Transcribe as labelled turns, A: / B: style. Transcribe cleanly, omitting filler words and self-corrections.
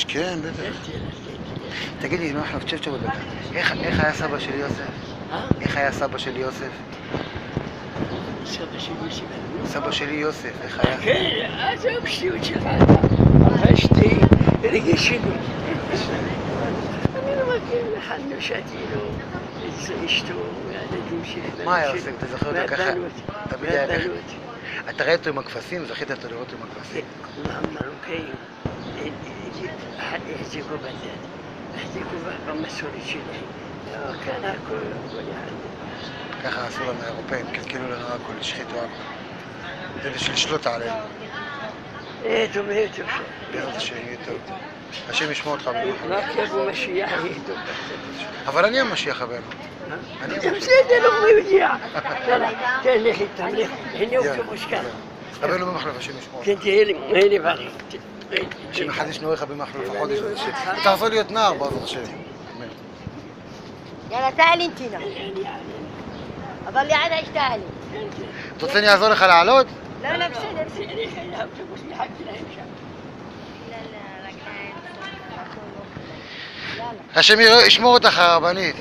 A: כן, בטח. תגיד לי, אנחנו צ'פצ'ה בדקה. איך היה סבא של יוסף? איך היה סבא של יוסף? סבא שלי יוסף, איך היה?
B: כן, אז הוא פשוט שלך. הרגשתי רגישים. אני לא מכיר, אכלנו, שתינו, אשתו, והילדים שלי.
A: מה היה עושה? אתה זוכר אותו ככה? תמיד היה ככה. אתה ראית אותו עם הכבשים? זכית אותו לראות עם הכבשים?
B: המרוקאים החזיקו בדת, החזיקו במסורת שלהם. לא, כאן הכל אחד.
A: ככה עשו לנו האירופאים, קלקלו לנו הכל, השחיתו הכל. כדי לשלוט עלינו.
B: טוב, יהיה טוב.
A: בעזרת השם יהיה טוב. השם ישמור אותך במחר.
B: רק יבוא משיח יהיה טוב.
A: אבל אני המשיח הבנו.
B: בסדר, לא מגיע. תן לך איתם, הנה הוא כמו שכאן.
A: הבנו במחלף, השם ישמור אותך.
B: כן, תהיה לי, הנה ברי.
A: השם יחדש נעוריך במחלף החודש. תעזור להיות נער בעזרת השם.
C: يلا تعالي انتنا اضل قاعده ايش تعالي
A: אתה רוצה אני אעזור לך לעלות?
C: لا لا بسيطة لا لا
A: השם ישמור אותך הרבנית.